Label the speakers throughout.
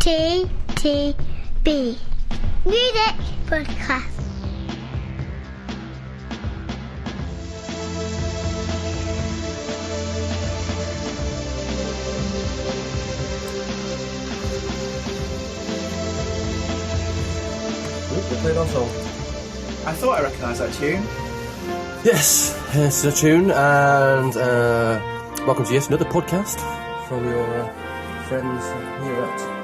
Speaker 1: MTTB Music Podcast.
Speaker 2: I thought I recognised that tune.
Speaker 3: Yes, it's a tune, and welcome to yet another podcast from your friends here at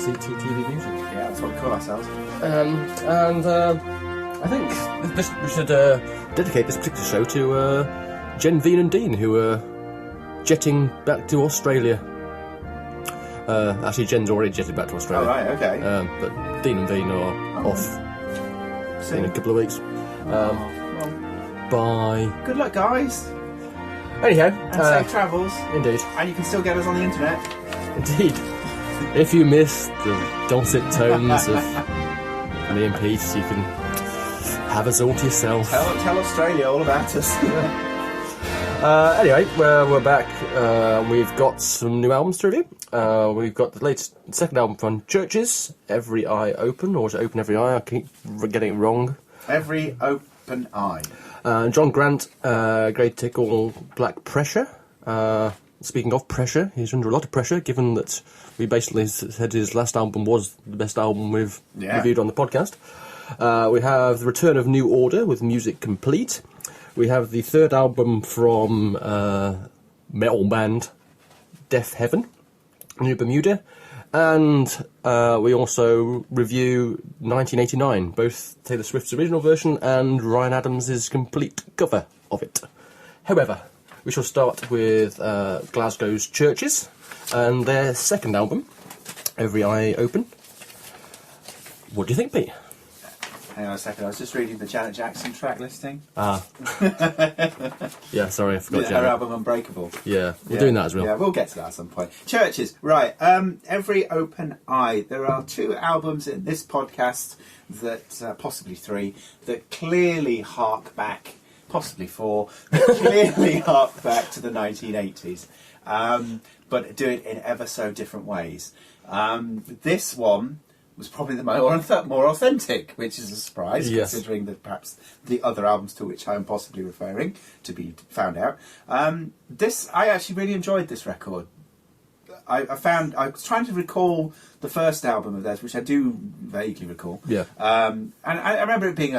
Speaker 3: CTTV Music.
Speaker 2: Yeah, that's what we call ourselves.
Speaker 3: I think we should dedicate this particular show to Jen, Veen and Dean, who are jetting back to Australia. Actually, Jen's already jetted back to Australia.
Speaker 2: Oh, right, okay.
Speaker 3: But Dean and Veen are off in a couple of weeks. Bye.
Speaker 2: Good luck, guys.
Speaker 3: Anyhow,
Speaker 2: And safe travels.
Speaker 3: Indeed.
Speaker 2: And you can still get us on the internet.
Speaker 3: Indeed. If you miss the dulcet tones of me and Pete, you can have us all to yourself.
Speaker 2: Tell Australia all about us.
Speaker 3: Anyway, we're back. We've got some new albums to review. We've got the second album from Chvrches, Every Eye Open, or is it Open Every Eye? I keep getting it wrong.
Speaker 2: Every Open Eye.
Speaker 3: John Grant, Grey Tickle, Black Pressure. Speaking of pressure, he's under a lot of pressure, given that we basically said his last album was the best album we've reviewed on the podcast. We have the return of New Order with Music Complete. We have the third album from metal band Deafheaven, New Bermuda. And we also review 1989, both Taylor Swift's original version and Ryan Adams' complete cover of it. However, we shall start with Glasgow's Chvrches and their second album, Every Eye Open. What do you think, Pete?
Speaker 2: Hang on a second, I was just reading the Janet Jackson track listing.
Speaker 3: Yeah, sorry, I forgot
Speaker 2: Her
Speaker 3: Janet.
Speaker 2: album Unbreakable.
Speaker 3: Yeah, we're doing that as well.
Speaker 2: Yeah, we'll get to that at some point. Chvrches, right. Every Open Eye. There are two albums in this podcast that, possibly three, that clearly hark back, possibly four, that clearly hark back to the 1980s, but do it in ever so different ways. This one was probably the more authentic, which is a surprise,
Speaker 3: yes,
Speaker 2: considering that perhaps the other albums to which I am possibly referring to be found out. I actually really enjoyed this record. I was trying to recall the first album of theirs, which I do vaguely recall.
Speaker 3: Yeah.
Speaker 2: And I remember it being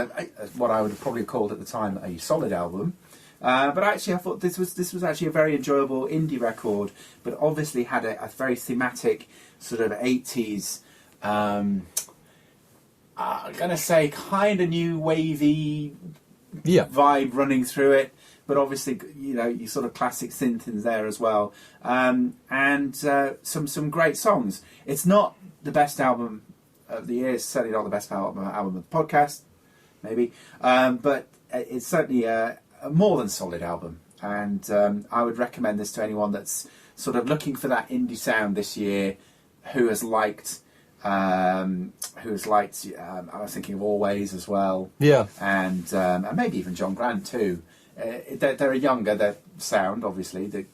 Speaker 2: what I would have probably called at the time a solid album. But actually, I thought this was actually a very enjoyable indie record, but obviously had a very thematic sort of 80s. I'm going to say kind of new wavy vibe running through it, but obviously, you sort of classic synth in there as well, and some great songs. It's not the best album of the year, it's certainly not the best album of the podcast, maybe, but it's certainly a more than solid album, and I would recommend this to anyone that's sort of looking for that indie sound this year, who has liked I was thinking of Always as well. Yeah. And maybe even John Grant too. They're a younger, their sound, obviously. The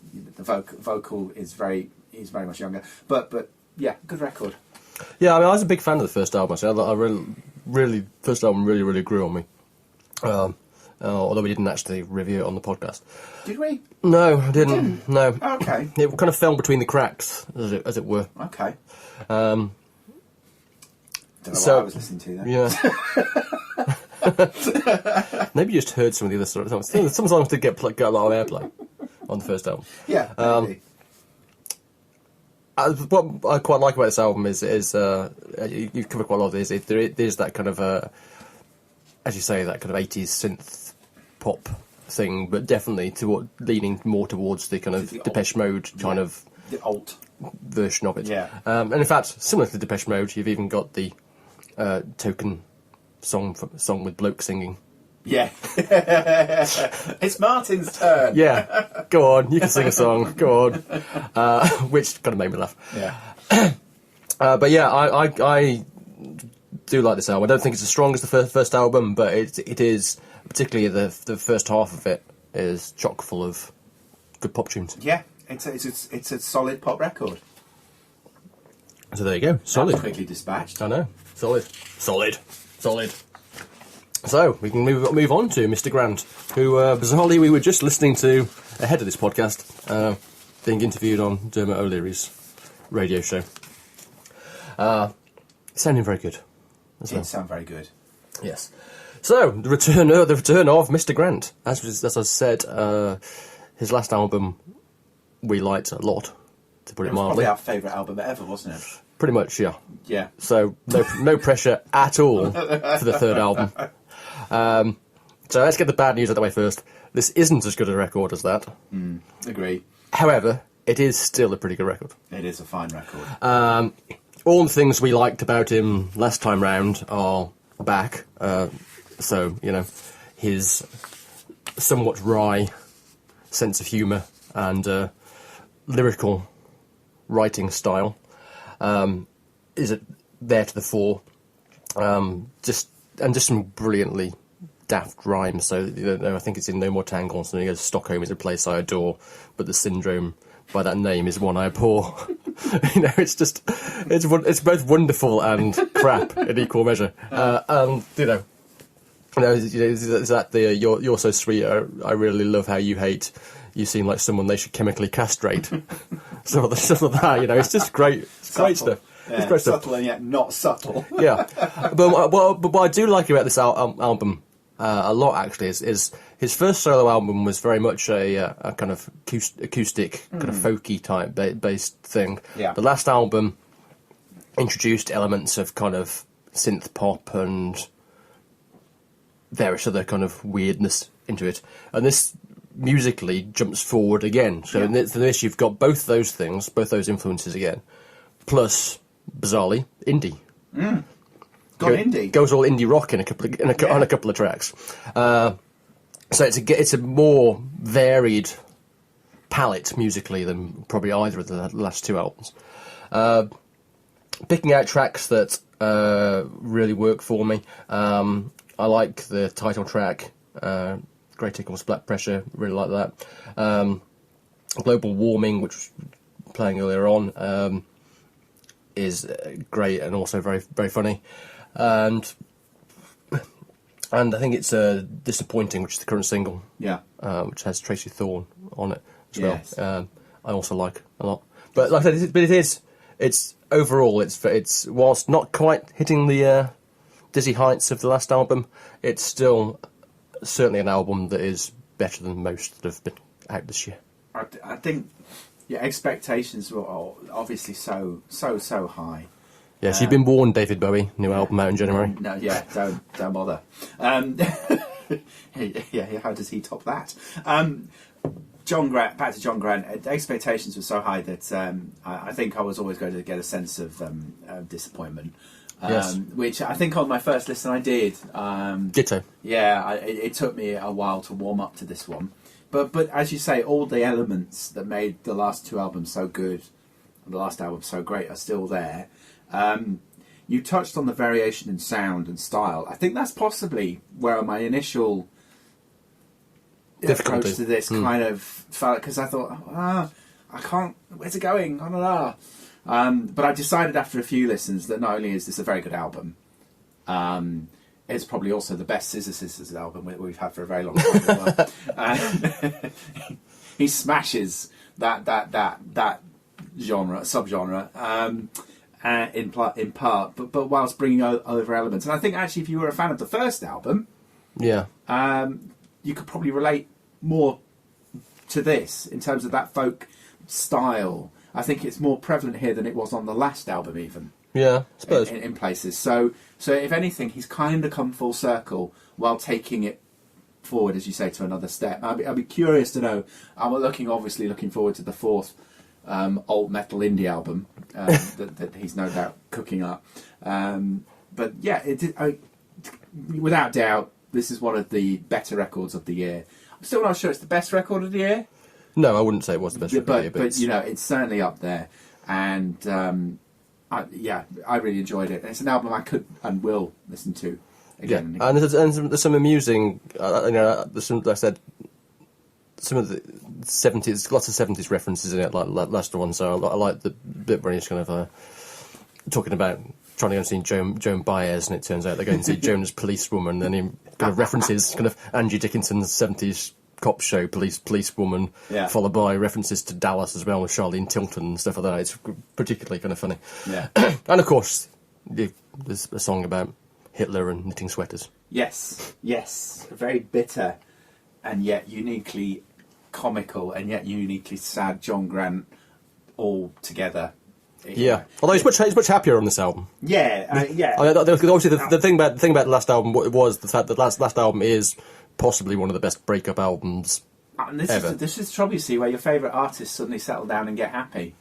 Speaker 2: vocal is very much younger. But yeah, good record.
Speaker 3: Yeah, I mean, I was a big fan of the first album. I really first album really grew on me. Although we didn't actually review it on the podcast.
Speaker 2: Did we?
Speaker 3: No, I didn't. No.
Speaker 2: Oh, okay.
Speaker 3: It kind of fell between the cracks, as it were.
Speaker 2: Okay. Don't know what I was listening to then.
Speaker 3: Yeah. Maybe you just heard some of the other sort of songs. Some songs did get a lot of airplay on the first album.
Speaker 2: Yeah.
Speaker 3: What I quite like about this album is you've covered quite a lot of this. There's that kind of as you say, that kind of 80s synth pop thing, but definitely leaning more towards the kind of Depeche Mode kind of
Speaker 2: the alt
Speaker 3: version of it.
Speaker 2: Yeah.
Speaker 3: And in fact, similar to Depeche Mode, you've even got the token song with bloke singing.
Speaker 2: Yeah. It's Martin's turn.
Speaker 3: Yeah. Go on, you can sing a song. Go on. Which kind of made me laugh.
Speaker 2: Yeah.
Speaker 3: But yeah, I do like this album. I don't think it's as strong as the first album, but it is, particularly the first half of it is chock full of good pop tunes.
Speaker 2: Yeah, it's a solid pop record.
Speaker 3: So there you go.
Speaker 2: That was
Speaker 3: Solid.
Speaker 2: quickly dispatched.
Speaker 3: I know. Solid. So we can move on to Mr. Grant, who bizarrely we were just listening to ahead of this podcast, being interviewed on Dermot O'Leary's radio show. Sounding very good.
Speaker 2: It did sound very good.
Speaker 3: Yes. So the return of Mr. Grant, as I said, his last album we liked a lot, to put it
Speaker 2: It was
Speaker 3: mildly.
Speaker 2: probably our favourite album ever, wasn't it?
Speaker 3: Pretty much, yeah.
Speaker 2: Yeah.
Speaker 3: So no pressure at all for the third album. So let's get the bad news out of the way first. This isn't as good a record as that.
Speaker 2: Agree.
Speaker 3: However, it is still a pretty good record.
Speaker 2: It is a fine record.
Speaker 3: All the things we liked about him last time round are back. So, you know, his somewhat wry sense of humour and lyrical writing style is there to the fore. Just some brilliantly daft rhymes. So, you know, I think it's in No More Tangles, and he goes, Stockholm is a place I adore, but the syndrome by that name is one I abhor. You know, it's both wonderful and crap in equal measure. And is that the you're so sweet? I really love how you hate. You seem like someone they should chemically castrate. stuff like that. You know, it's just great. It's great stuff.
Speaker 2: Yeah,
Speaker 3: it's great stuff.
Speaker 2: Subtle and yet not subtle.
Speaker 3: Yeah, but what I do like about this album a lot actually is his first solo album was very much a kind of acoustic, kind of folky type based thing.
Speaker 2: Yeah.
Speaker 3: The last album introduced elements of kind of synth pop and various other kind of weirdness into it, and this musically jumps forward again. So in this you've got both those things, both those influences again, plus bizarrely indie.
Speaker 2: Indie.
Speaker 3: Goes all indie rock on a couple of tracks. So it's a more varied palette musically than probably either of the last two albums. Picking out tracks that really work for me. I like the title track, Great Tickles, Black Pressure. Really like that. Global Warming, which was playing earlier on, is great and also very very funny. And I think it's Disappointing, which is the current single, which has Tracy Thorn on it as well. I also like a lot. But like I said, it's overall it's whilst not quite hitting the dizzy heights of the last album, it's still certainly an album that is better than most that have been out this year.
Speaker 2: I think your expectations were obviously so high.
Speaker 3: Yes, you've been warned, David Bowie. New album out in January.
Speaker 2: No, don't bother. How does he top that? John Grant, back to John Grant. The expectations were so high that I think I was always going to get a sense of disappointment. Which I think on my first listen I did.
Speaker 3: Ditto.
Speaker 2: Yeah, it took me a while to warm up to this one. But as you say, all the elements that made the last two albums so good and the last album so great are still there. You touched on the variation in sound and style. I think that's possibly where my initial approach to this kind of felt, because I thought, I can't, where's it going? I don't know. But I decided after a few listens that not only is this a very good album, it's probably also the best Scissor Sisters album we've had for a very long time as well. He smashes that subgenre. In part, but whilst bringing other elements. And I think actually if you were a fan of the first album, you could probably relate more to this in terms of that folk style. I think it's more prevalent here than it was on the last album even.
Speaker 3: Yeah, I suppose.
Speaker 2: In places. So if anything, he's kind of come full circle while taking it forward, as you say, to another step. I'd be curious to know. I'm obviously looking forward to the fourth old metal indie album that he's no doubt cooking up. But yeah, without doubt, this is one of the better records of the year. I'm still not sure it's the best record of the year.
Speaker 3: No, I wouldn't say it was the best record of the year.
Speaker 2: But you know, it's certainly up there. And I really enjoyed it. It's an album I could and will listen to again and again.
Speaker 3: And there's some amusing, like I said, some of the 70s, lots of 70s references in it, like last one. So I like the bit where he's kind of talking about trying to go and see Joan Baez, and it turns out they're going to see Joan as policewoman, and he kind of references kind of Angie Dickinson's 70s cop show, policewoman, followed by references to Dallas as well with Charlene Tilton and stuff like that. It's particularly kind of funny.
Speaker 2: Yeah.
Speaker 3: And of course, there's a song about Hitler and knitting sweaters.
Speaker 2: Yes, very bitter and yet uniquely comical and yet uniquely sad John Grant all together.
Speaker 3: Yeah, although he's much happier on this album.
Speaker 2: Yeah.
Speaker 3: Obviously, the thing about the last album was the fact that last album is possibly one of the best breakup albums
Speaker 2: and
Speaker 3: ever.
Speaker 2: This is the trouble, you see, where your favourite artists suddenly settle down and get happy.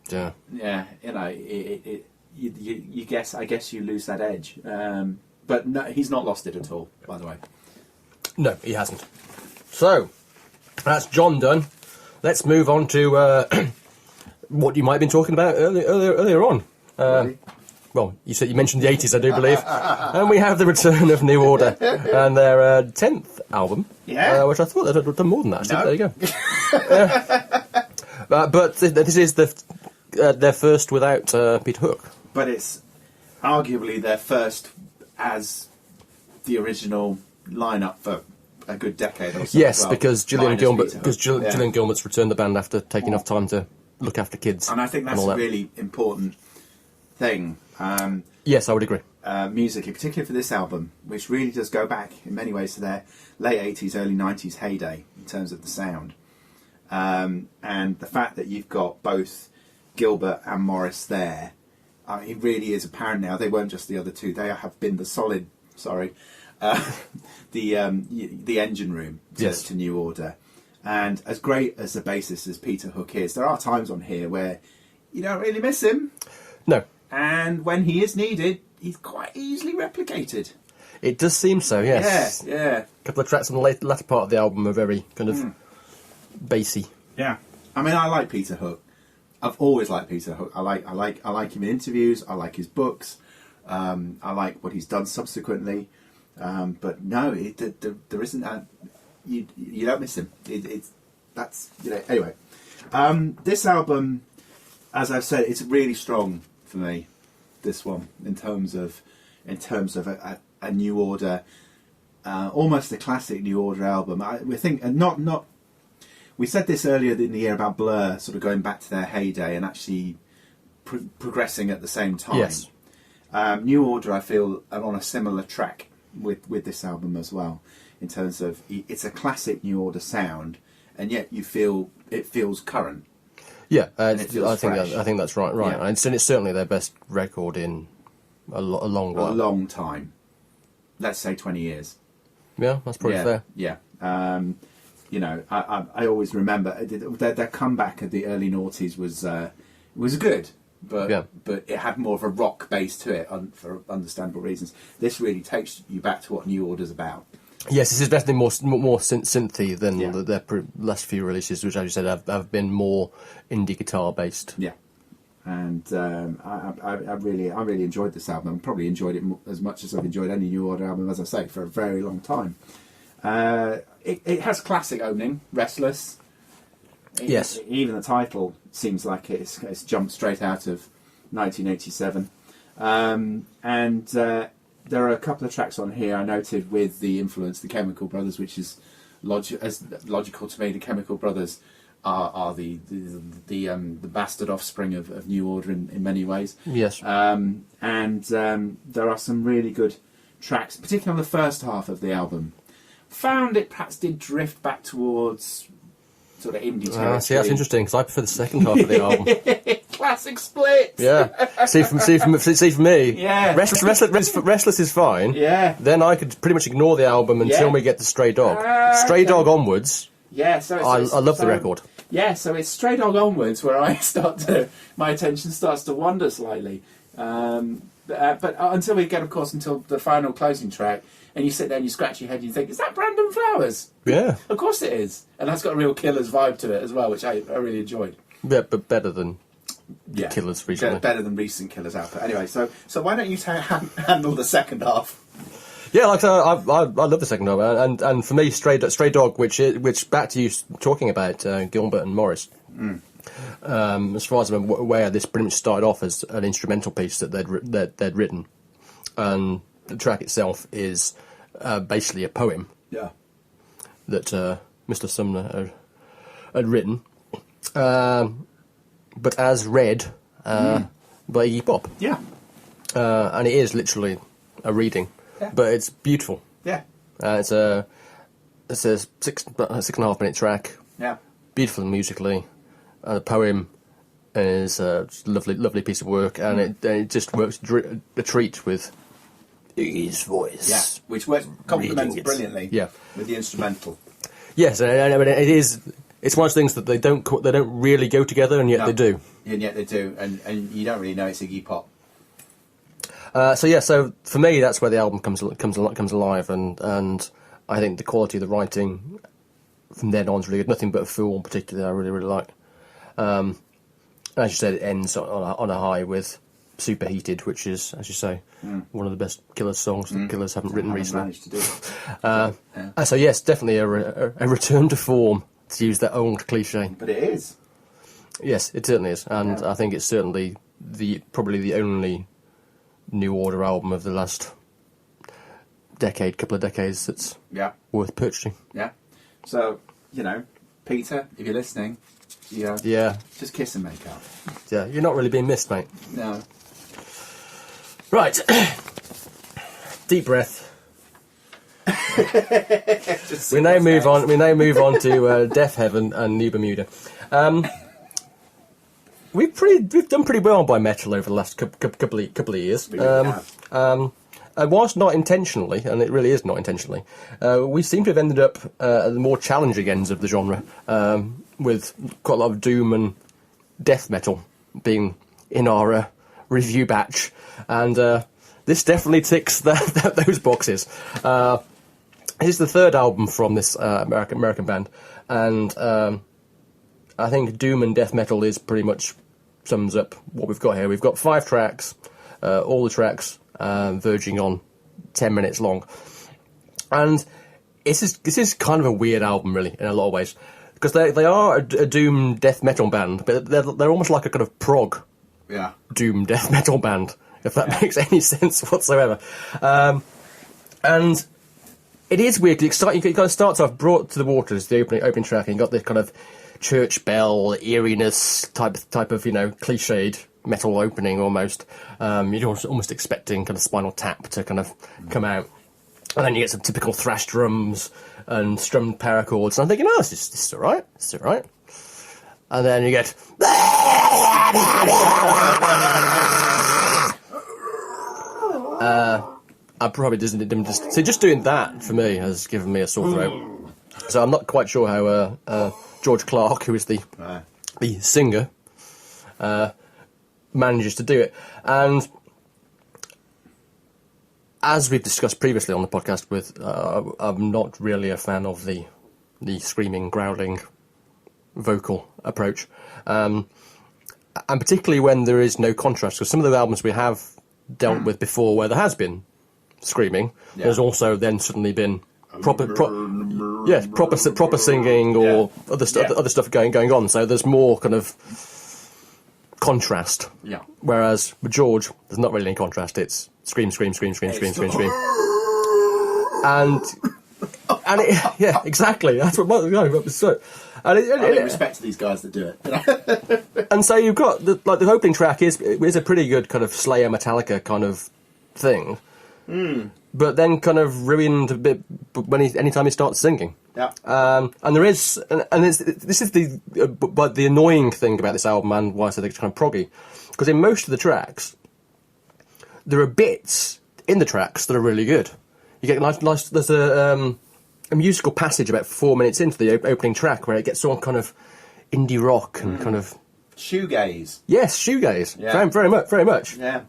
Speaker 3: Yeah.
Speaker 2: Yeah, you know, you guess. I guess you lose that edge. But no, he's not lost it at all, by the way.
Speaker 3: No, he hasn't. So that's John done. Let's move on to what you might have been talking about earlier on.
Speaker 2: Really?
Speaker 3: Well, you mentioned the 80s, I do believe, and we have the return of New Order and their 10th album.
Speaker 2: Yeah,
Speaker 3: which I thought they'd done more than that.
Speaker 2: No.
Speaker 3: There you go. But this is their first without Peter Hook.
Speaker 2: But it's arguably their first as the original lineup for a good decade or so.
Speaker 3: Yes,
Speaker 2: as well.
Speaker 3: because Gillian
Speaker 2: Gillian's
Speaker 3: returned the band after taking off time to look after kids.
Speaker 2: And I think that's a really important thing.
Speaker 3: Yes, I would agree.
Speaker 2: Musically, particularly for this album, which really does go back in many ways to their late 80s, early 90s heyday in terms of the sound. And the fact that you've got both Gilbert and Morris there, it really is apparent now. They weren't just the other two; they have been the solid. The engine room to New Order. And as great as the bassist as Peter Hook is, there are times on here where you don't really miss him.
Speaker 3: No.
Speaker 2: And when he is needed, he's quite easily replicated.
Speaker 3: It does seem so, yes.
Speaker 2: Yeah.
Speaker 3: A couple of tracks on the latter part of the album are very kind of bassy.
Speaker 2: Yeah. I mean, I like Peter Hook. I've always liked Peter Hook. I like him in interviews. I like his books. I like what he's done subsequently. But no, there isn't that. You don't miss him. That's anyway. This album, as I've said, it's really strong for me. This one, in terms of a New Order, almost a classic New Order album. We said this earlier in the year about Blur, sort of going back to their heyday and actually progressing at the same time.
Speaker 3: Yes.
Speaker 2: New Order, I feel, are on a similar track with this album as well, in terms of it's a classic New Order sound, and yet you feel it feels current.
Speaker 3: Yeah, I
Speaker 2: feels
Speaker 3: think that's right.
Speaker 2: Yeah.
Speaker 3: And it's certainly their best record in a long while.
Speaker 2: A long time. Let's say 20 years.
Speaker 3: Yeah, that's probably fair.
Speaker 2: Yeah. I always remember their comeback at the early noughties was good, but it had more of a rock base to it for understandable reasons. This really takes you back to what New Order's about.
Speaker 3: Yes, this is definitely more synthy than their last few releases, which, as you said, have been more indie guitar based.
Speaker 2: Yeah, and I really enjoyed this album. I probably enjoyed it as much as I've enjoyed any New Order album, as I say, for a very long time. It has classic opening, Restless.
Speaker 3: Yes.
Speaker 2: Even the title seems like it's jumped straight out of 1987. There are a couple of tracks on here I noted with the influence, the Chemical Brothers, which is logical to me. The Chemical Brothers are the bastard offspring of New Order in many ways.
Speaker 3: Yes.
Speaker 2: There are some really good tracks, particularly on the first half of the album. Found it perhaps did drift back towards sort of indie territory.
Speaker 3: See, that's interesting, because I prefer the second half of the album.
Speaker 2: Classic split.
Speaker 3: Yeah. See from me.
Speaker 2: Yeah.
Speaker 3: Restless is fine.
Speaker 2: Yeah.
Speaker 3: Then I could pretty much ignore the album until we get to Stray Dog. Stray Dog onwards.
Speaker 2: Yeah. So
Speaker 3: I love the record.
Speaker 2: Yeah. So it's Stray Dog onwards where my attention starts to wander slightly. But until we get, of course, until the final closing track, and you sit there and you scratch your head and you think, is that Brandon Flowers?
Speaker 3: Yeah.
Speaker 2: Of course it is. And that's got a real Killers vibe to it as well, which I really enjoyed.
Speaker 3: Yeah, but better than Killers recently.
Speaker 2: Better than recent Killers output. Anyway, so why don't you handle the second half?
Speaker 3: Yeah, like I love the second half, and for me, Stray Dog, which back to you talking about Gilbert and Morris. As far as I'm aware, this pretty much started off as an instrumental piece that they'd written, and the track itself is basically a poem.
Speaker 2: Yeah.
Speaker 3: That Mr. Sumner had written, but as read by Iggy Pop.
Speaker 2: Yeah.
Speaker 3: And it is literally a reading, but it's beautiful.
Speaker 2: Yeah.
Speaker 3: It's a 6.5 minute track.
Speaker 2: Yeah.
Speaker 3: Beautiful musically. The poem is a lovely piece of work, and it just works a treat with Iggy's voice.
Speaker 2: Yeah, which complements
Speaker 3: Reading it.
Speaker 2: brilliantly.
Speaker 3: Yeah.
Speaker 2: With the instrumental.
Speaker 3: Yes, and I mean, it is. It's one of those things that they don't really go together, and yet they do.
Speaker 2: And yet they do, and you don't really know it's Iggy Pop.
Speaker 3: So for me, that's where the album comes alive, and I think the quality of the writing from then on is really good. Nothing But a Fool, particularly, I really like. As you said, it ends on a high with Superheated, which is, as you say, one of the best Killers songs that Killers haven't written recently.
Speaker 2: Managed to do.
Speaker 3: So yes, definitely a return to form, to use that old cliche.
Speaker 2: But it is.
Speaker 3: Yes, it certainly is, and I think it's certainly probably the only New Order album of the last couple of decades that's worth purchasing.
Speaker 2: Yeah. So, Peter, if you're listening, just kiss and make out.
Speaker 3: Yeah, you're not really being missed, mate.
Speaker 2: No.
Speaker 3: Right. Deep breath. We now move on to Deafheaven and New Bermuda. We've done pretty well by metal over the last couple of years.
Speaker 2: We really have.
Speaker 3: Whilst not intentionally, and it really is not intentionally, we seem to have ended up at the more challenging ends of the genre, with quite a lot of doom and death metal being in our review batch, and this definitely ticks those boxes. This is the third album from this American band, and I think doom and death metal is pretty much sums up what we've got here. We've got 5 tracks, all the tracks verging on 10 minutes long, and this is kind of a weird album, really, in a lot of ways, because they are a doom death metal band, but they're almost like a kind of prog doom death metal band, if that makes any sense whatsoever. And it is weird. It kind of starts off Brought to the Waters, the opening track, and you got this kind of church bell eeriness type of cliched metal opening almost. You're almost expecting kind of Spinal Tap to kind of come out, and then you get some typical thrash drums and strummed power chords, and I'm thinking, this is all right. It's all right. And then you get I probably didn't just doing that for me has given me a sore throat. So I'm not quite sure how George Clark, who is the singer, manages to do it. And as we've discussed previously on the podcast, I'm not really a fan of the screaming, growling vocal approach, and particularly when there is no contrast. Because some of the albums we have dealt with before, where there has been screaming, there's also then suddenly been proper singing or other stuff going on. So there's more kind of contrast. Yeah. Whereas with George, there's not really any contrast. It's scream, scream, scream, scream, scream, scream, scream. And exactly. That's what.
Speaker 2: I respect these guys that do it.
Speaker 3: And so you've got the opening track is a pretty good kind of Slayer, Metallica kind of thing, but then kind of ruined a bit anytime he starts singing.
Speaker 2: Yeah.
Speaker 3: And there is, and this is but the annoying thing about this album, and why I say it's kind of proggy, because in most of the tracks, there are bits in the tracks that are really good. You get nice. There's a musical passage about 4 minutes into the opening track where it gets all kind of indie rock and kind of
Speaker 2: shoegaze.
Speaker 3: Yes, shoegaze. Yeah. Very much. Yeah.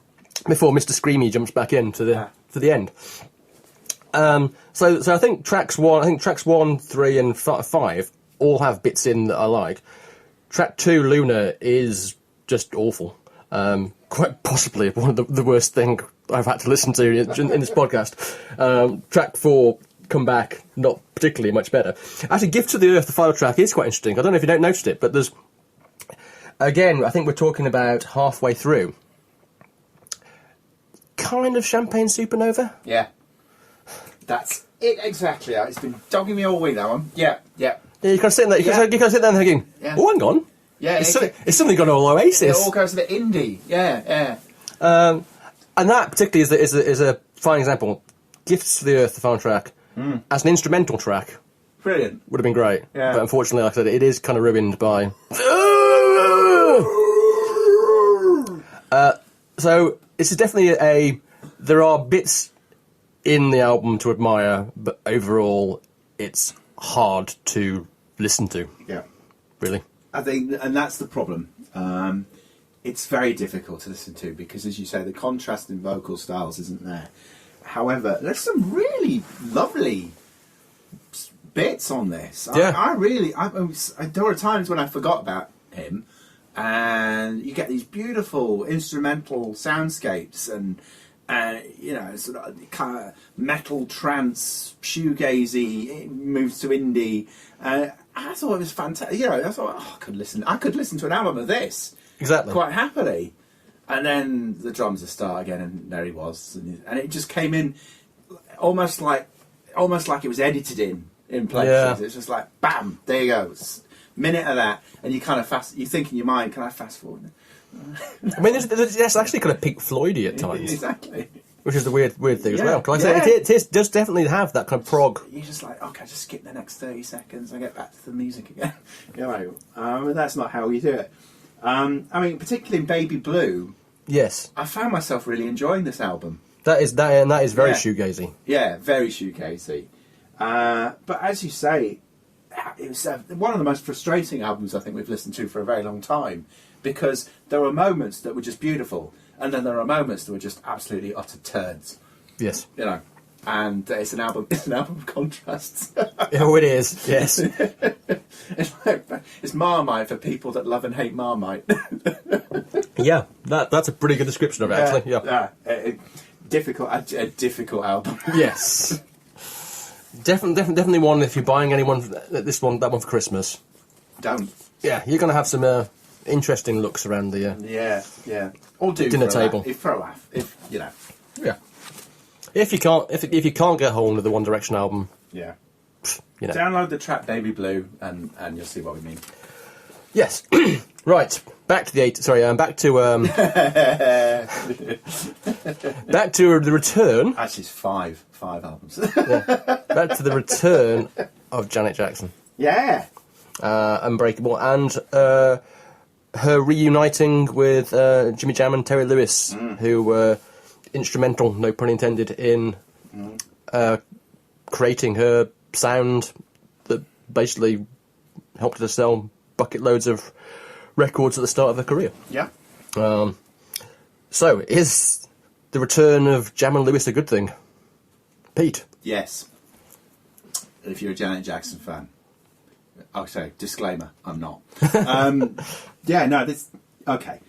Speaker 3: Before Mr. Screamy jumps back in to the end. So I think tracks 1, 3, and 5 all have bits in that I like. Track 2, Luna, is just awful. Quite possibly one of the worst thing I've had to listen to in this podcast. Track 4, Come Back, not particularly much better. Actually, Gift to the Earth, the final track, is quite interesting. I don't know if you don't notice it, but Again, I think we're talking about halfway through. Kind of Champagne Supernova?
Speaker 2: Yeah. That's it exactly. It's been dogging me all week, that one. Yeah.
Speaker 3: Yeah, you can sit there, you can sit there and thinking, oh, hang on.
Speaker 2: Yeah,
Speaker 3: it's suddenly got all Oasis.
Speaker 2: It all goes to the indie. Yeah.
Speaker 3: And that particularly is a fine example. Gifts to the Earth, the final track, as an instrumental track.
Speaker 2: Brilliant.
Speaker 3: Would have been great.
Speaker 2: Yeah.
Speaker 3: But unfortunately, like I said, it is kind of ruined by... So, this is definitely there are bits in the album to admire, but overall, it's hard to listen to.
Speaker 2: Yeah.
Speaker 3: Really.
Speaker 2: I think, and that's the problem. It's very difficult to listen to because, as you say, the contrast in vocal styles isn't there. However, there's some really lovely bits on this.
Speaker 3: Yeah.
Speaker 2: There were times when I forgot about him, and you get these beautiful instrumental soundscapes and sort of kind of metal trance, shoegazy. It moves to indie. I thought it was fantastic. I thought I could listen to an album of this
Speaker 3: Exactly.
Speaker 2: quite happily. And then the drums would start again, and there he was, and it just came in almost like it was edited in places.
Speaker 3: Yeah.
Speaker 2: It's just like bam, there you go, minute of that, and you kind of you think in your mind, can I fast forward?
Speaker 3: I mean, it's actually kind of Pink Floydy at times.
Speaker 2: Exactly.
Speaker 3: Which is the weird thing as
Speaker 2: Yeah,
Speaker 3: well. Like I say, it does definitely have that kind of prog.
Speaker 2: You're just like, okay, just skip the next 30 seconds and get back to the music again. But that's not how we do it. I mean, particularly in Baby Blue,
Speaker 3: Yes,
Speaker 2: I found myself really enjoying this album.
Speaker 3: that is very
Speaker 2: Yeah.
Speaker 3: shoegazy.
Speaker 2: Yeah, very shoegazy. But as you say, it was one of the most frustrating albums I think we've listened to for a very long time, because there were moments that were just beautiful, and then there are moments that were just absolutely utter turds.
Speaker 3: Yes.
Speaker 2: And it's an album of contrasts.
Speaker 3: Oh, it is. Yes.
Speaker 2: It's Marmite for people that love and hate Marmite.
Speaker 3: Yeah, that's a pretty good description of it, actually. Yeah.
Speaker 2: A difficult album.
Speaker 3: Yes. Definitely one. If you're buying that one for Christmas.
Speaker 2: Don't.
Speaker 3: Yeah, you're going to have some interesting looks around the
Speaker 2: Yeah. Or do
Speaker 3: dinner
Speaker 2: for a laugh.
Speaker 3: table.
Speaker 2: For a laugh.
Speaker 3: Yeah. If you can't get hold of the One Direction album,
Speaker 2: Yeah.
Speaker 3: you know.
Speaker 2: Download the track Baby Blue and you'll see what we mean.
Speaker 3: Yes. Right. Back to the 80s. Sorry. Back to back to the return.
Speaker 2: Actually, it's five albums.
Speaker 3: Back to the return of Janet Jackson.
Speaker 2: Yeah.
Speaker 3: Unbreakable, and her reuniting with Jimmy Jam and Terry Lewis, who were instrumental, no pun intended, in creating her sound that basically helped her sell bucket loads of records at the start of her career.
Speaker 2: Yeah.
Speaker 3: So, is the return of Jam and Lewis a good thing? Pete?
Speaker 2: Yes. If you're a Janet Jackson fan. I'll say, disclaimer, I'm not. Okay.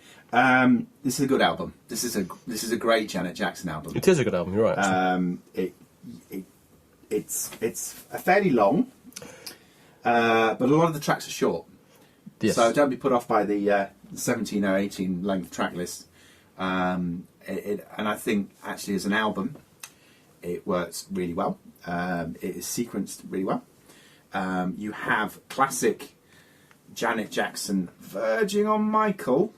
Speaker 2: This is a good album. This is a great Janet Jackson album.
Speaker 3: It is a good album, you're right. Actually.
Speaker 2: It's fairly long, but a lot of the tracks are short.
Speaker 3: Yes.
Speaker 2: So don't be put off by the 17 or 18 length track list. And I think actually as an album, it works really well. It is sequenced really well. You have classic Janet Jackson verging on Michael.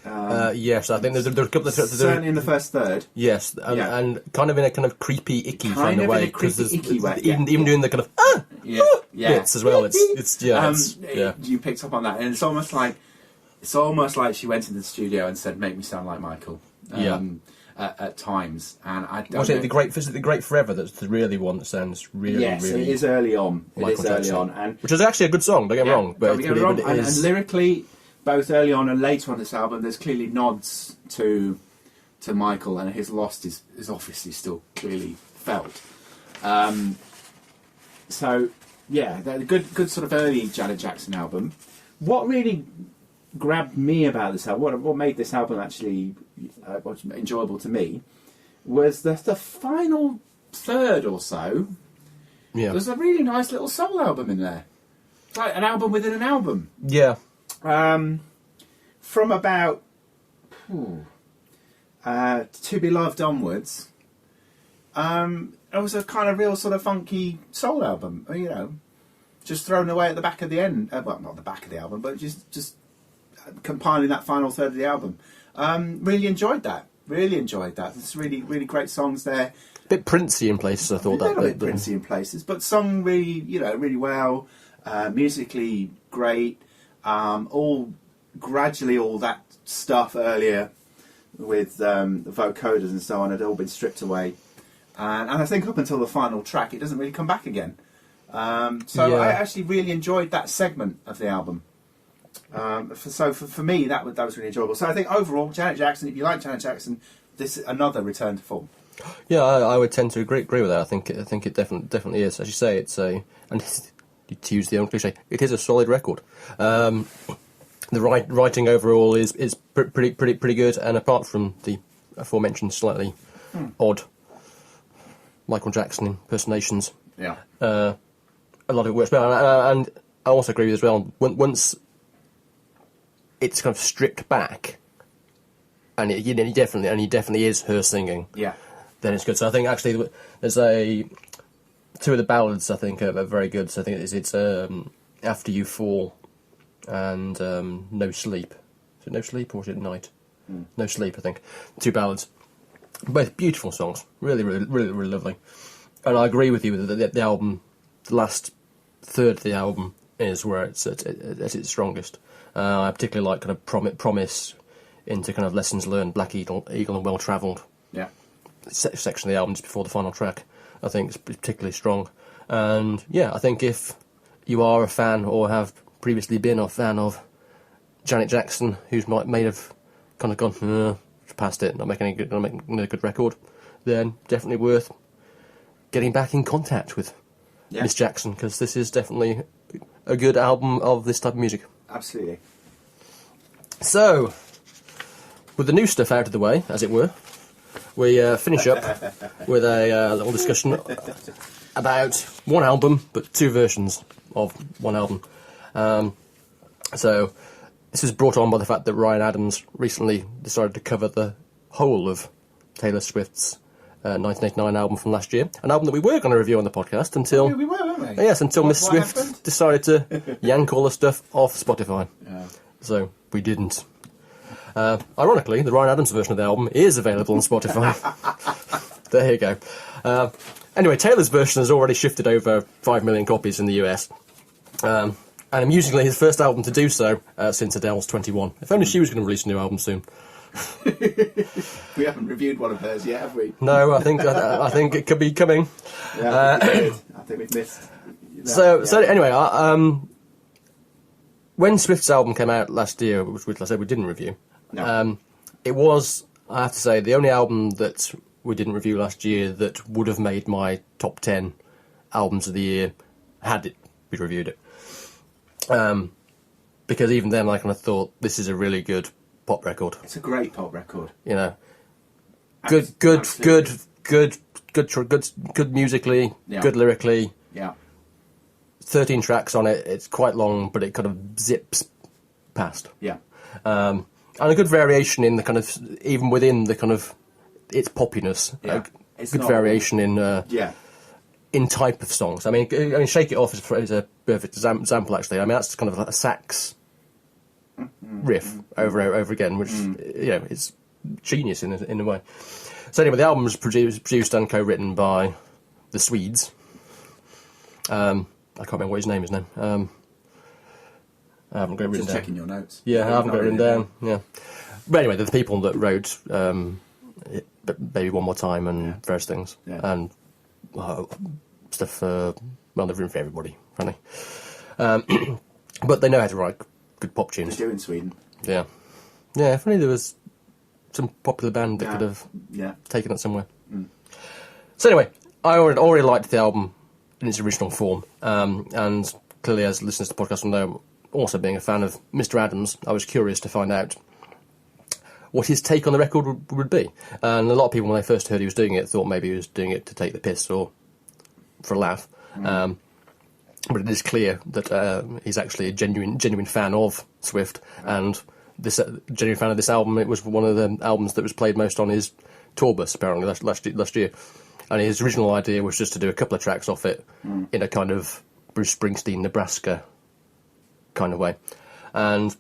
Speaker 3: Yes, I think there's a couple of...
Speaker 2: Certainly in the first third.
Speaker 3: Yes, and kind of in a kind of creepy, icky kind of way.
Speaker 2: Because
Speaker 3: even doing the kind of bits as well.
Speaker 2: You picked up on that, and it's almost like she went into the studio and said, "Make me sound like Michael." At times, and I don't.
Speaker 3: Was it the Great Forever? That's really one that sounds really,
Speaker 2: yes,
Speaker 3: really.
Speaker 2: It is early on.
Speaker 3: Michael Jackson.
Speaker 2: And
Speaker 3: which is actually a good song. Don't get me wrong, but it is.
Speaker 2: And lyrically, both early on and later on this album, there's clearly nods to Michael, and his loss is obviously still clearly felt. So yeah, the good sort of early Janet Jackson album. What really grabbed me about this album, what made this album actually enjoyable to me, was the final third or so.
Speaker 3: Yeah,
Speaker 2: there's a really nice little soul album in there. It's like an album within an album.
Speaker 3: Yeah.
Speaker 2: from about To Be Loved onwards, it was a kind of real sort of funky soul album, you know, just thrown away at the back of the end. Well, not the back of the album, but just compiling that final third of the album. Really enjoyed that. There's really, really great songs there.
Speaker 3: A bit Princey in places, I thought.
Speaker 2: A bit Princey in places, but sung really, you know, really well. Musically great. All that stuff earlier with the vocoders and so on had all been stripped away. And I think up until the final track, it doesn't really come back again. I actually really enjoyed that segment of the album. For me, that was really enjoyable. So I think overall, Janet Jackson, if you like Janet Jackson, this is another return to form.
Speaker 3: Yeah, I would tend to agree with that. I think it definitely is. As you say, it's to use the old cliche, it is a solid record. The writing overall is pretty good, and apart from the aforementioned slightly odd Michael Jackson impersonations, a lot of it works well. And I also agree with as well. Once it's kind of stripped back, and he definitely is her singing.
Speaker 2: Yeah.
Speaker 3: Then it's good. So I think actually there's two of the ballads I think are very good. So I think it's After You Fall and No Sleep. Is it No Sleep or is it Night? No Sleep, I think. Two ballads. Both beautiful songs. Really lovely. And I agree with you that the album, the last third of the album is where it's at its strongest. I particularly like kind of Promise into kind of Lessons Learned, Black Eagle and Well Travelled.
Speaker 2: Yeah.
Speaker 3: Section of the album just before the final track. I think it's particularly strong. And yeah, I think if you are a fan or have previously been a fan of Janet Jackson, who's may have kind of gone past it, not making a good record, then definitely worth getting back in contact with Miss Jackson, because this is definitely a good album of this type of music.
Speaker 2: Absolutely.
Speaker 3: So, with the new stuff out of the way, as it were, we finish up with a little discussion about one album, but two versions of one album. So, this was brought on by the fact that Ryan Adams recently decided to cover the whole of Taylor Swift's 1989 album from last year. An album that we were going to review on the podcast until...
Speaker 2: we were, weren't we?
Speaker 3: Yes, until Miss Swift
Speaker 2: happened?
Speaker 3: decided to yank all the stuff off Spotify.
Speaker 2: Yeah.
Speaker 3: So, we didn't. Ironically, the Ryan Adams version of the album is available on Spotify. There you go. Anyway, Taylor's version has already shifted over 5 million copies in the US. And amusingly, his first album to do so since Adele's 21. If only she was going to release a new album soon.
Speaker 2: We haven't reviewed one of hers yet, have we?
Speaker 3: No, I think it could be coming.
Speaker 2: Yeah, I think we've missed.
Speaker 3: So anyway, when Swift's album came out last year, which I said we didn't review, it was, I have to say, the only album that we didn't review last year that would have made my top 10 albums of the year had we reviewed it. Because even then, I kind of thought this is a really good pop record.
Speaker 2: It's a great pop record.
Speaker 3: You know, good musically, good lyrically.
Speaker 2: Yeah.
Speaker 3: 13 tracks on it. It's quite long, but it kind of zips past.
Speaker 2: Yeah.
Speaker 3: And a good variation in the kind of, even within the kind of its poppiness.
Speaker 2: Yeah.
Speaker 3: It's good variation in in type of songs. I mean, Shake It Off is a perfect example, actually. I mean, that's kind of like a sax riff over again, which is genius in a way. So anyway, the album was produced and co-written by the Swedes. I can't remember what his name is now. I haven't got it written down.
Speaker 2: Just checking your notes.
Speaker 3: Yeah, I haven't got it written down. Yeah, but anyway, the people that wrote Baby One More Time and various things and stuff. Well, they've written for everybody, frankly. But they know how to write good pop tunes.
Speaker 2: They do in Sweden.
Speaker 3: Yeah. Yeah, if only there was some popular band that could have taken it somewhere. So anyway, I already liked the album in its original form. And clearly, as listeners to the podcast will know, also being a fan of Mr. Adams, I was curious to find out what his take on the record would be. And a lot of people, when they first heard he was doing it, thought maybe he was doing it to take the piss or for a laugh. But it is clear that he's actually a genuine fan of Swift and this genuine fan of this album. It was one of the albums that was played most on his tour bus, apparently, last year. And his original idea was just to do a couple of tracks off it in a kind of Bruce Springsteen, Nebraska kind of way. And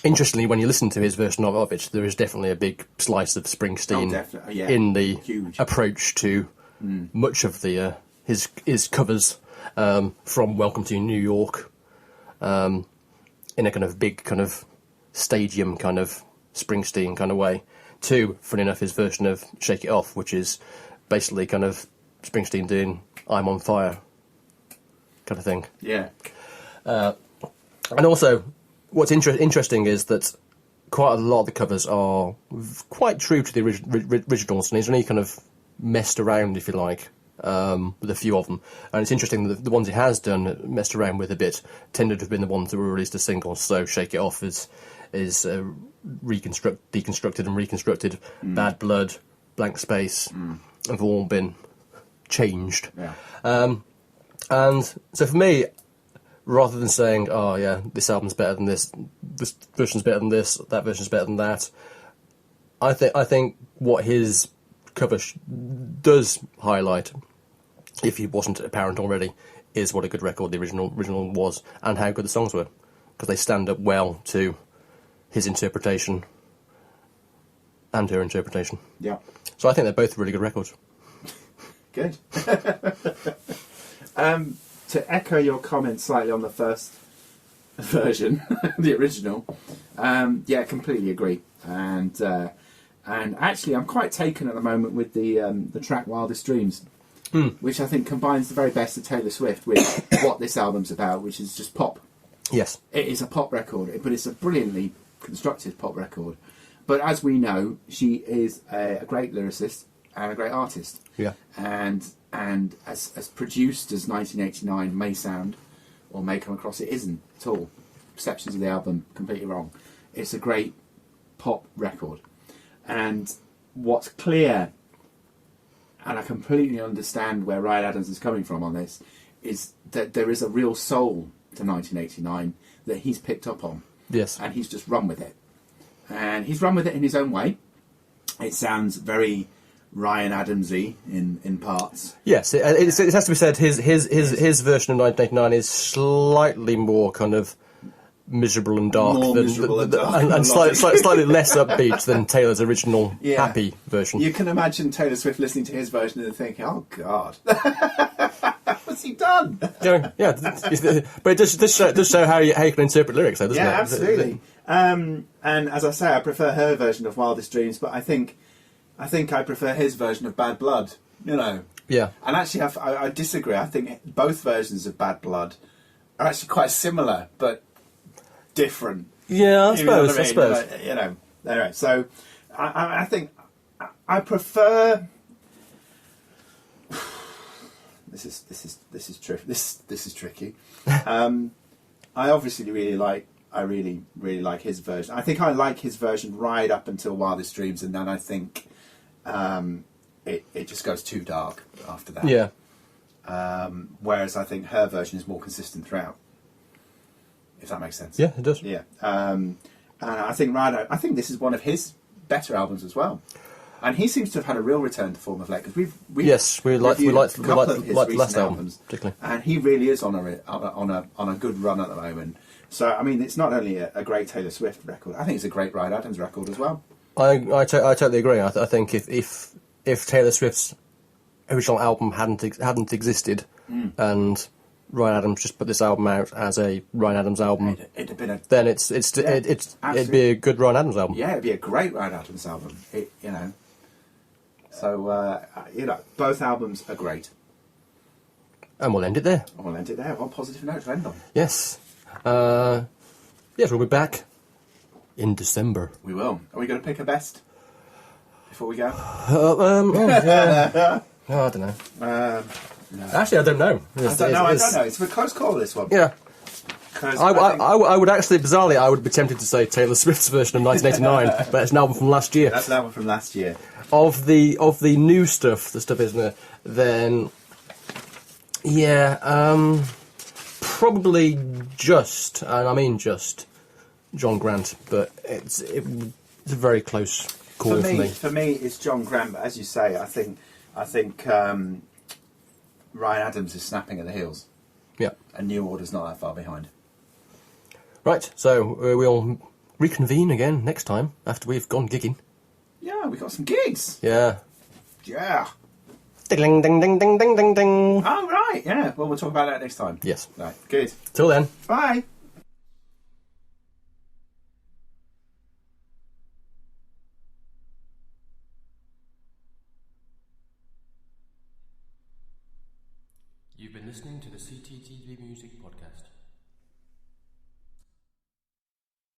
Speaker 3: interestingly, when you listen to his version of it, there is definitely a big slice of Springsteen in the
Speaker 2: huge
Speaker 3: approach to much of the his covers, from Welcome to New York, in a kind of big kind of stadium kind of Springsteen kind of way, to, funny enough, his version of Shake It Off, which is basically kind of Springsteen doing I'm on Fire kind of thing.
Speaker 2: Yeah.
Speaker 3: And also, what's interesting is that quite a lot of the covers are quite true to the originals, and he's only kind of messed around, if you like, with a few of them. And it's interesting that the ones he has done, messed around with a bit, tended to have been the ones that were released as singles. So Shake It Off is deconstructed and reconstructed. Bad Blood, Blank Space have all been changed.
Speaker 2: Yeah.
Speaker 3: And so for me, rather than saying, oh yeah, this album's better than this version's better than this, that version's better than that, I think what his cover does highlight, if it wasn't apparent already, is what a good record the original was, and how good the songs were, because they stand up well to his interpretation and her interpretation.
Speaker 2: Yeah.
Speaker 3: So I think they're both really good records.
Speaker 2: Good. To echo your comment slightly on the first version, the original, completely agree. And actually, I'm quite taken at the moment with the track "Wildest Dreams," which I think combines the very best of Taylor Swift with what this album's about, which is just pop.
Speaker 3: Yes,
Speaker 2: it is a pop record, but it's a brilliantly constructed pop record. But as we know, she is a great lyricist and a great artist.
Speaker 3: Yeah,
Speaker 2: and as produced as 1989 may sound, or may come across, it isn't at all. Perceptions of the album completely wrong. It's a great pop record, and what's clear, and I completely understand where Ryan Adams is coming from on this, is that there is a real soul to 1989 that he's picked up on.
Speaker 3: Yes,
Speaker 2: and he's just run with it, and he's run with it in his own way. It sounds very Ryan Adamsy in parts.
Speaker 3: Yes, it has to be said. His version of 1989 is slightly more kind of miserable and dark, and slightly less upbeat than Taylor's original happy version.
Speaker 2: You can imagine Taylor Swift listening to his version and thinking, "Oh God, what's he done?"
Speaker 3: Yeah, but it does show how you can interpret lyrics, though, doesn't it?
Speaker 2: Yeah, absolutely. And as I say, I prefer her version of Wildest Dreams, but I think I prefer his version of Bad Blood, you know.
Speaker 3: Yeah.
Speaker 2: And actually, I disagree. I think both versions of Bad Blood are actually quite similar, but different.
Speaker 3: Yeah, I suppose.
Speaker 2: You know. Anyway, so I think I prefer. This is tricky. I obviously really like. I really like his version. I think I like his version right up until Wildest Dreams, and then I think it just goes too dark after that.
Speaker 3: Yeah.
Speaker 2: Whereas I think her version is more consistent throughout. If that makes sense.
Speaker 3: Yeah, it does.
Speaker 2: Yeah. And I think I think this is one of his better albums as well. And he seems to have had a real return to form of late, because we liked the last album particularly, and he really is on a good run at the moment. So I mean, it's not only a great Taylor Swift record. I think it's a great Ryan Adams record as well.
Speaker 3: I totally agree. I think if Taylor Swift's original album hadn't existed, and Ryan Adams just put this album out as a Ryan Adams album,
Speaker 2: it'd have been
Speaker 3: then it'd be a good Ryan Adams album.
Speaker 2: Yeah, it'd be a great Ryan Adams album. So both albums are great.
Speaker 3: And we'll end it there.
Speaker 2: One positive note to end on.
Speaker 3: Yes. Yes, we'll be back in December.
Speaker 2: We will. Are we going to pick a best before we go?
Speaker 3: I don't know.
Speaker 2: No.
Speaker 3: Actually, I don't know.
Speaker 2: I don't know. It's a close call, this one.
Speaker 3: Yeah. I would actually, bizarrely, I would be tempted to say Taylor Swift's version of 1989, but it's an album from last year.
Speaker 2: That's an album from last year.
Speaker 3: Of the new stuff, the stuff isn't there, then probably just, and I mean just, John Grant, but it's a very close call for me.
Speaker 2: For me, it's John Grant. But as you say, I think Ryan Adams is snapping at the heels.
Speaker 3: Yeah.
Speaker 2: And New Order's not that far behind.
Speaker 3: Right, so we'll reconvene again next time after we've gone gigging.
Speaker 2: Yeah, we got some gigs.
Speaker 3: Yeah.
Speaker 2: Yeah.
Speaker 3: Ding, ding, ding, ding, ding, ding, ding.
Speaker 2: Oh, right, yeah. Well, we'll talk about that next time.
Speaker 3: Yes.
Speaker 2: Right, good.
Speaker 3: Till then.
Speaker 2: Bye.
Speaker 3: You've been listening to the CTTV Music Podcast.